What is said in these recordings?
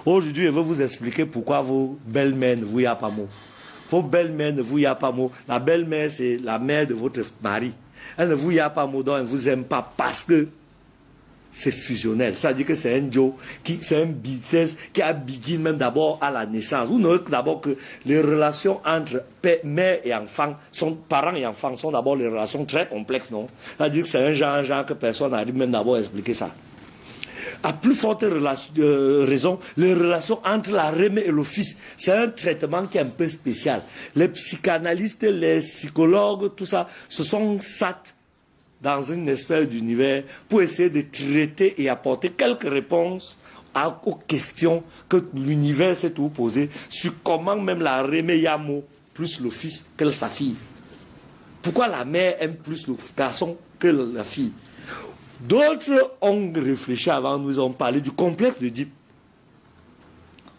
Aujourd'hui, je vais vous expliquer pourquoi vos belles-mères ne vous y a pas mot. Vos belles-mères ne vous y a pas mot. La belle-mère, c'est la mère de votre mari. Elle ne vous y a pas mot, donc elle ne vous aime pas parce que c'est fusionnel. Ça veut dire que c'est un Joe, c'est un business qui a begin même d'abord à la naissance. Vous notez d'abord que les relations entre mère et enfant, parents et enfants sont d'abord des relations très complexes, non? Ça veut dire que c'est un genre que personne n'arrive même d'abord à expliquer ça. À plus forte raison, les relations entre la mère et le fils, c'est un traitement qui est un peu spécial. Les psychanalystes, les psychologues, tout ça, se sont sat dans une espèce d'univers pour essayer de traiter et apporter quelques réponses aux questions que l'univers s'est tout posé sur comment même la mère Yamo plus le fils que sa fille. Pourquoi la mère aime plus le garçon que la fille? D'autres ont réfléchi avant nous, ont parlé du complexe d'Oedipe.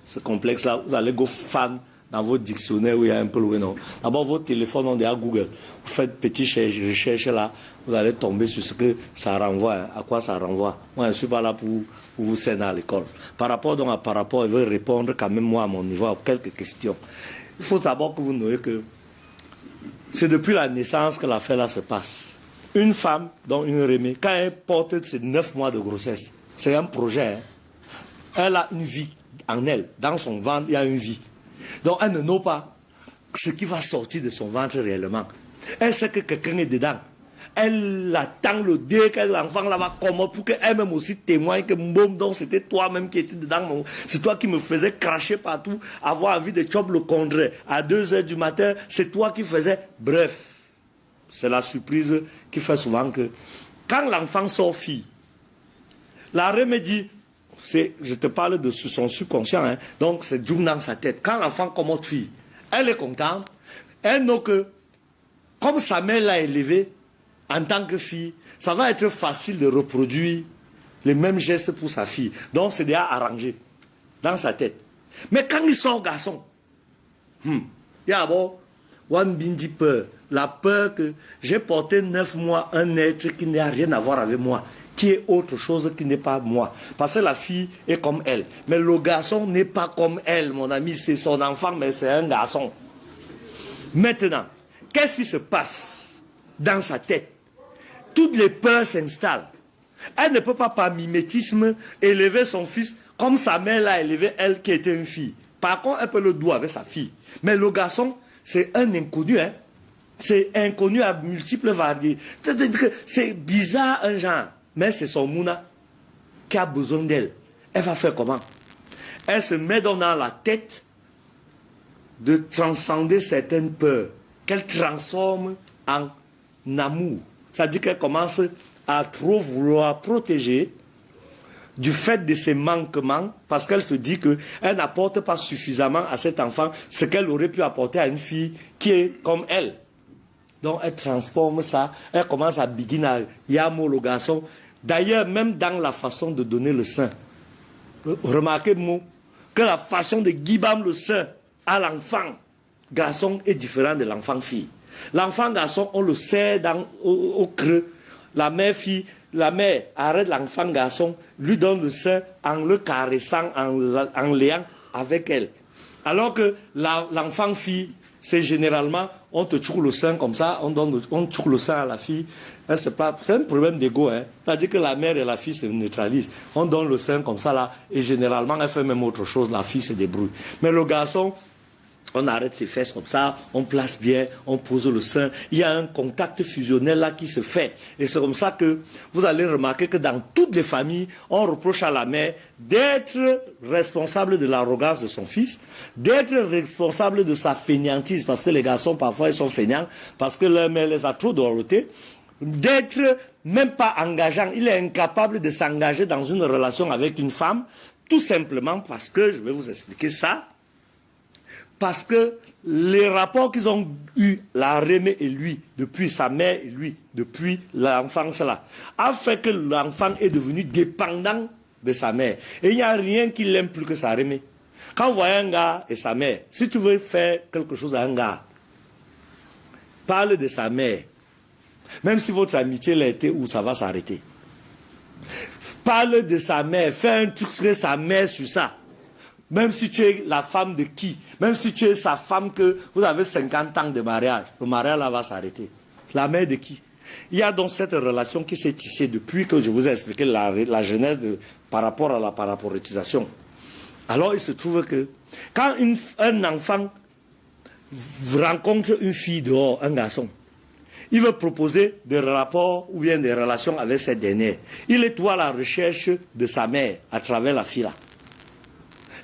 Ce complexe-là, vous allez go fan dans votre dictionnaire où il y a un peu le nom. D'abord, votre téléphone, on est à Google. Vous faites petite recherche là, vous allez tomber sur ce que ça renvoie, à quoi ça renvoie. Moi, je ne suis pas là pour vous servir à l'école. Par rapport, je veux répondre quand même moi à mon niveau à quelques questions. Il faut d'abord que vous notiez que c'est depuis la naissance que l'affaire là se passe. Une femme, dont une remée, quand elle porte ses 9 mois de grossesse, c'est un projet. Hein. Elle a une vie en elle. Dans son ventre, il y a une vie. Donc elle ne knows pas ce qui va sortir de son ventre réellement. Elle sait que quelqu'un est dedans. Elle attend le dé que l'enfant là va comment pour qu'elle-même aussi témoigne que boum, donc c'était toi-même qui étais dedans. C'est toi qui me faisais cracher partout, avoir envie de chop le condré. À 2h du matin, c'est toi qui faisais. Bref. C'est la surprise qui fait souvent que quand l'enfant sort fille, la remédie, je te parle de son subconscient, hein, donc c'est dans sa tête. Quand l'enfant commence fille, elle est contente, elle n'a que, comme sa mère l'a élevée en tant que fille, ça va être facile de reproduire les mêmes gestes pour sa fille. Donc c'est déjà arrangé dans sa tête. Mais quand il sort garçon, il y a d'abord one bindi peur. La peur que j'ai porté 9 mois un être qui n'a rien à voir avec moi, qui est autre chose qui n'est pas moi. Parce que la fille est comme elle. Mais le garçon n'est pas comme elle, mon ami. C'est son enfant, mais c'est un garçon. Maintenant, qu'est-ce qui se passe dans sa tête? Toutes les peurs s'installent. Elle ne peut pas, par mimétisme, élever son fils comme sa mère l'a élevé, elle qui était une fille. Par contre, elle peut le douer avec sa fille. Mais le garçon, c'est un inconnu, hein. C'est inconnu à multiples variés. C'est bizarre un genre. Mais c'est son mouna qui a besoin d'elle. Elle va faire comment? Elle se met dans la tête de transcender certaines peurs qu'elle transforme en amour. C'est-à-dire qu'elle commence à trop vouloir protéger du fait de ses manquements, parce qu'elle se dit qu'elle n'apporte pas suffisamment à cet enfant ce qu'elle aurait pu apporter à une fille qui est comme elle. Donc elle transforme ça, elle commence à begin à yamo le garçon. D'ailleurs, même dans la façon de donner le sein, remarquez que la façon de guibam le sein à l'enfant garçon est différente de l'enfant fille. L'enfant garçon, on le serre au creux. La mère arrête l'enfant garçon, lui donne le sein en le caressant, en liant avec elle. Alors que l'enfant fille, c'est généralement, on te tchouk le sein comme ça, on tchouk le sein à la fille. C'est un problème d'ego. Hein. C'est-à-dire que la mère et la fille se neutralisent. On donne le sein comme ça là, et généralement, elle fait même autre chose, la fille se débrouille. Mais le garçon, on arrête ses fesses comme ça, on place bien, on pose le sein. Il y a un contact fusionnel là qui se fait. Et c'est comme ça que vous allez remarquer que dans toutes les familles, on reproche à la mère d'être responsable de l'arrogance de son fils, d'être responsable de sa fainéantise, parce que les garçons parfois ils sont fainéants, parce que leur mère les a trop dorotés, d'être même pas engageant. Il est incapable de s'engager dans une relation avec une femme, tout simplement parce que, je vais vous expliquer ça, parce que les rapports qu'ils ont eus, la Rémé et lui, depuis sa mère et lui, depuis l'enfance là, a fait que l'enfant est devenu dépendant de sa mère. Et il n'y a rien qui l'aime plus que sa Rémé. Quand vous voyez un gars et sa mère, si tu veux faire quelque chose à un gars, parle de sa mère. Même si votre amitié l'a été où ça va s'arrêter. Parle de sa mère, fais un truc sur sa mère sur ça. même si tu es la femme de qui, même si tu es sa femme que vous avez 50 ans de mariage, le mariage là va s'arrêter. La mère de qui? Il y a donc cette relation qui s'est tissée depuis que je vous ai expliqué la genèse par rapport à la paraportisation. Alors il se trouve que quand un enfant rencontre une fille dehors, un garçon, il veut proposer des rapports ou bien des relations avec cette dernière. Il est tout à la recherche de sa mère à travers la fille là.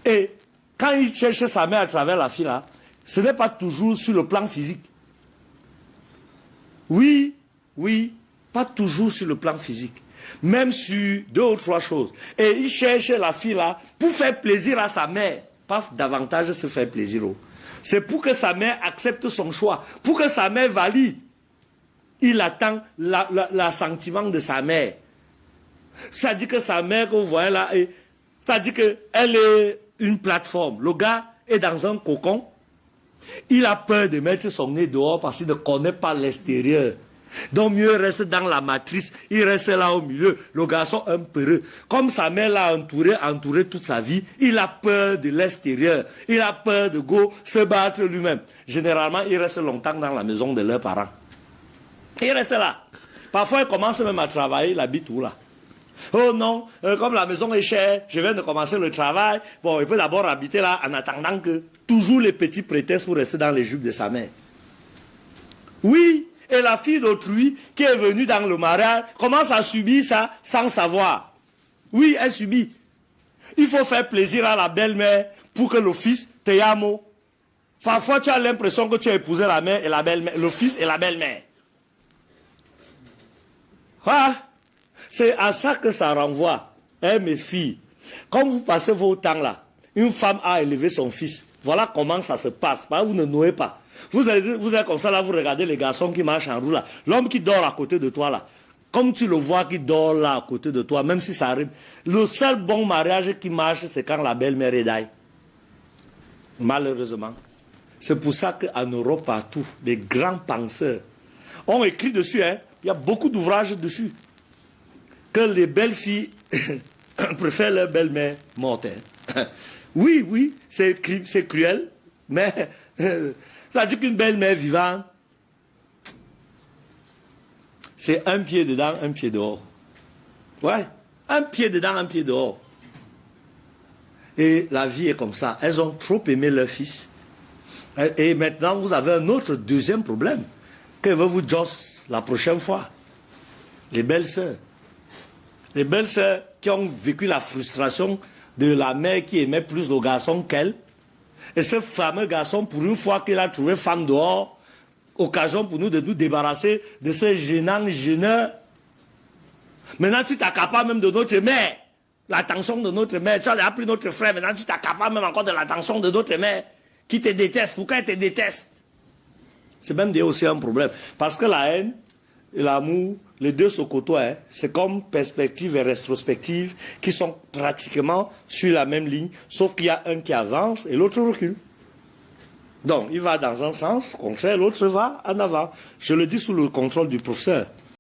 Et quand il cherche sa mère à travers la fille là, ce n'est pas toujours sur le plan physique. Oui, pas toujours sur le plan physique. Même sur 2 ou 3 choses. Et il cherche la fille là pour faire plaisir à sa mère. Pas davantage se faire plaisir. C'est pour que sa mère accepte son choix. Pour que sa mère valide. Il attend l'assentiment de sa mère. Ça dit que sa mère, que vous voyez là, ça dit qu'elle est une plateforme. Le gars est dans un cocon. Il a peur de mettre son nez dehors parce qu'il ne connaît pas l'extérieur. Donc mieux reste dans la matrice, il reste là au milieu. Le garçon un peureux. Comme sa mère l'a entouré toute sa vie, il a peur de l'extérieur. Il a peur de se battre lui-même. Généralement, il reste longtemps dans la maison de leurs parents. Il reste là. Parfois, il commence même à travailler, il habite où là? Oh non, comme la maison est chère, je viens de commencer le travail. Bon, il peut d'abord habiter là en attendant que toujours les petits prétextes pour rester dans les jupes de sa mère. Oui, et la fille d'autrui qui est venue dans le mariage commence à subir ça sans savoir. Oui, elle subit. Il faut faire plaisir à la belle-mère pour que le fils te aime. Parfois, tu as l'impression que tu as épousé la mère et la belle-mère, le fils et la belle-mère. Ah, c'est à ça que ça renvoie. Mes filles, quand vous passez vos temps là, une femme a élevé son fils. Voilà comment ça se passe. Vous ne nouez pas. Vous êtes comme ça là, vous regardez les garçons qui marchent en roue là. L'homme qui dort à côté de toi là. Comme tu le vois qui dort là à côté de toi, même si ça arrive. Le seul bon mariage qui marche, c'est quand la belle-mère est d'ail. Malheureusement. C'est pour ça qu'en Europe, partout, les grands penseurs ont écrit dessus. Hein. Il y a beaucoup d'ouvrages dessus. Que les belles filles préfèrent leur belle-mère morte. Hein. Oui, c'est cruel, mais ça dit qu'une belle-mère vivante, c'est un pied dedans, un pied dehors. Ouais, un pied dedans, un pied dehors. Et la vie est comme ça. Elles ont trop aimé leur fils. Et maintenant, vous avez un autre deuxième problème. Que veut vous josse la prochaine fois? Les belles-sœurs. Les belles-sœurs qui ont vécu la frustration de la mère qui aimait plus le garçon qu'elle. Et ce fameux garçon, pour une fois qu'il a trouvé femme dehors, occasion pour nous de nous débarrasser de ce gênant gêneur. Maintenant, tu t'accapares même de notre mère. L'attention de notre mère. Tu as appris notre frère. Maintenant, tu t'accapares même encore de l'attention de notre mère. Qui te déteste. Pourquoi elle te déteste? C'est même aussi un problème. Parce que la haine et l'amour, les deux se côtoient. Hein. C'est comme perspective et rétrospective qui sont pratiquement sur la même ligne, sauf qu'il y a un qui avance et l'autre recule. Donc, il va dans un sens contraire, l'autre va en avant. Je le dis sous le contrôle du professeur.